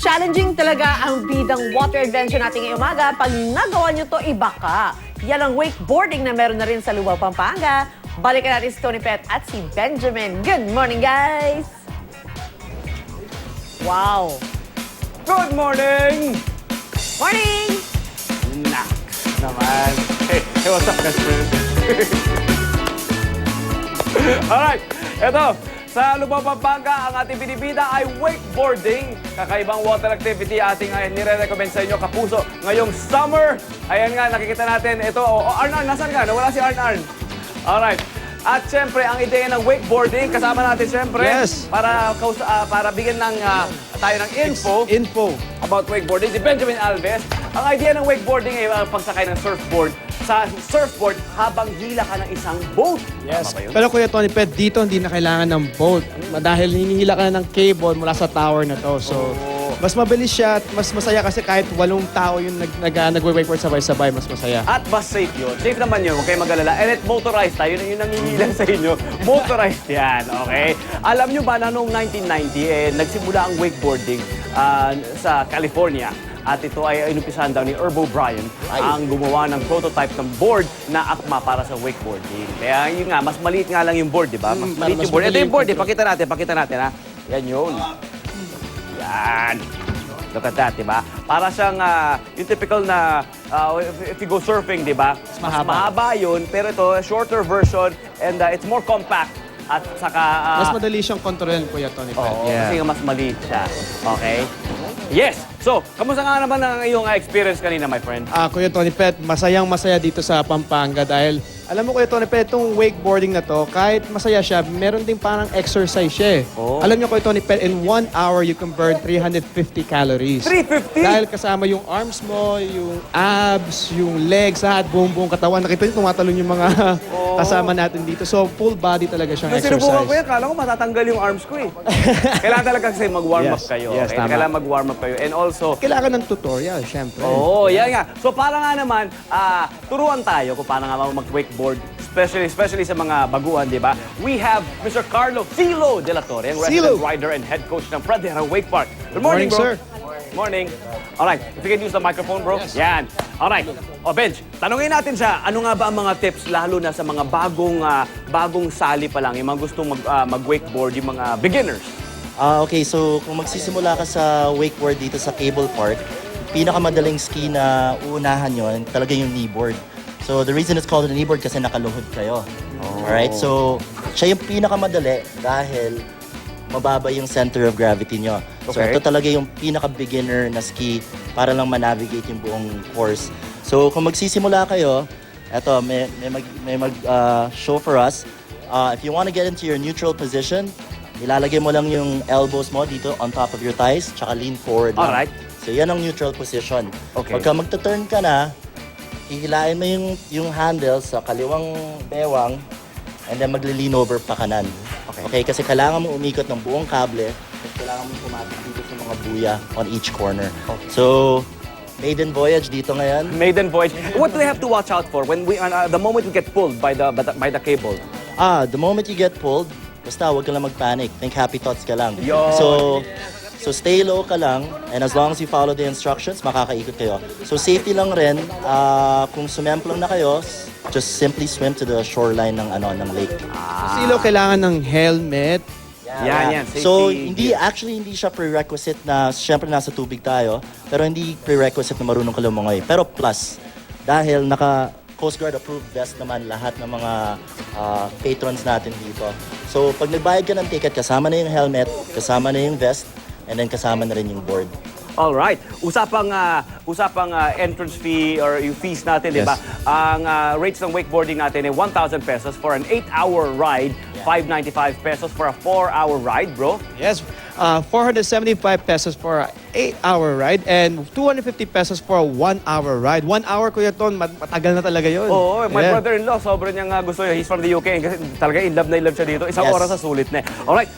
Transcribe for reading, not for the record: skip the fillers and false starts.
Challenging talaga ang bidang water adventure natin ngayong umaga. Pag nagawa nyo to, iba ka. Yan ang wakeboarding na meron na rin sa Lubao, Pampanga. Balikan natin si Tony Pet at si Benjamin. Good morning, guys! Wow! Good morning! Morning! Nak naman. Hey, what's up, best friend? Alright, eto. Sa Lubao, Pampanga, ang ating binibida ay wakeboarding. Kakaibang water activity ating nire-recommend sa inyo, kapuso. Ngayong summer, ayan nga, nakikita natin ito. Arn, nasaan ka? Nawala si Arn. Alright. At syempre, ang ideya ng wakeboarding, kasama natin syempre, Yes. para bigyan ng, tayo ng info about wakeboarding, si Benjamin Alves. Ang idea ng wakeboarding ay pagsakay ng surfboard sa surfboard habang hila ka ng isang boat. Yes. Tama ba yun? Pero Kuya Tony Pet, dito hindi na kailangan ng boat. Dahil hinihila ka na ng cable mula sa tower na to. So, mas mabilis siya at mas masaya kasi kahit 8 tao yung nagwe-wakeboard sabay-sabay, mas masaya. At mas safe yun. Safe naman yun, huwag kayong mag-alala. And it motorized tayo, yun ang nangihilang sa inyo. Motorized yan, okay? Alam nyo ba na noong 1990, nagsimula ang wakeboarding sa California. At ito ay inumpisahan daw ni Herb O'Brien ang gumawa ng prototype ng board na akma para sa wakeboarding. Kaya yun nga, mas maliit nga lang yung board, di ba? Mas maliit yung board. Ito yung board, pakita natin, ha? Yan yun. Yan. Look at that, di ba? Para siyang yung typical na if you go surfing, di ba? Mas mahaba yun, pero ito, shorter version and it's more compact. At saka... Mas madali siyang kontrolin, Kuya Tony Pet. Oo, kasi nga mas maliit siya. Okay? Yes! So, kamusta nga naman ang iyong experience kanina, my friend? Kuya Tony Pet, masayang-masaya dito sa Pampanga dahil alam mo Kuya Tony Pet, itong wakeboarding na to, kahit masaya siya, meron din parang exercise siya eh. Oh. Alam niyo Kuya Tony Pet, in 1 hour you can burn 350 calories. 350? Dahil kasama yung arms mo, yung abs, yung legs, lahat, buong katawan. Nakita niyo, tumatalon yung mga kasama natin dito. So, full body talaga siyang Nung sinubukan ko exercise. yan, kala ko matatanggal yung arms ko eh. Kailangan talaga kasi mag-warm up Yes, kayo. yes, Okay? tama. Kailangan mag-warm up kayo. And also, Kailangan ng tutorial, syempre. oo, yan nga. So para nga naman, turuan tayo kung paano nga mag-wakeboard, especially sa mga baguhan, di ba? We have Mr. Carlo Silo de la Torre, ang resident Silo. rider and head coach ng Pradera Wake Park. Good morning, bro. sir. Morning. Alright, if you can use the microphone, bro. Yes. Yan. Alright. O, Benj, tanungin natin siya, ano nga ba ang mga tips, lalo na sa mga bagong sali pa lang, yung mga gustong mag-wakeboard, yung mga beginners? Okay, so kung magsisimula ka sa wakeboard dito sa cable park, pinakamadaling ski na uunahan yon talaga yung kneeboard. So the reason it's called a kneeboard kasi nakaluhod kayo. Alright, so siya yung pinakamadali dahil mababa yung center of gravity nyo. So Okay. ito talaga yung pinaka-beginner na ski para lang ma-navigate yung buong course. So kung magsisimula kayo, eto, may show for us. If you want to get into your neutral position, ilalagay mo lang yung elbows mo dito on top of your thighs, tsaka lean forward lang. Alright. So yan ang neutral position. Okay. Pagka magta-turn ka na, hihilain mo yung handles sa kaliwang bewang and then magli-lean over pa kanan. Okay, kasi kailangan mo umikot ng buong kable at kailangan mo pumatik dito sa mga buya on each corner. So, maiden voyage dito ngayon. Maiden voyage. What do they have to watch out for when the moment we get pulled by the cable? The moment you get pulled, basta huwag ka lang mag-panic. Think happy thoughts ka lang. Yun. So stay low ka lang and as long as you follow the instructions, makakaikot kayo. So safety lang rin, kung sumemplang na kayo, just simply swim to the shoreline ng lake. Silo, kailangan ng helmet. Yan. So Safety. hindi siya prerequisite na syempre nasa tubig tayo, pero hindi prerequisite na marunong ka lumangoy. Pero plus, dahil naka Coast Guard approved vest naman lahat ng mga patrons natin dito. So pag nagbayad ka ng ticket, kasama na yung helmet, kasama na yung vest, and then kasama na rin yung board. All right. Usapang entrance fee or yung fees natin, di ba? Ang rates ng wakeboarding natin ay 1,000 pesos for an 8-hour ride, 595 pesos for a 4-hour ride, bro. Yes, 475 pesos for an 8-hour ride and 250 pesos for a 1-hour ride. 1 hour, Kuya Ton, matagal na talaga yun. Oo, my Yeah. brother-in-law, sobrang niyang gusto yun. He's from the UK kasi talaga in love na in love siya dito. Isang Yes. oras sa sulit na. All right.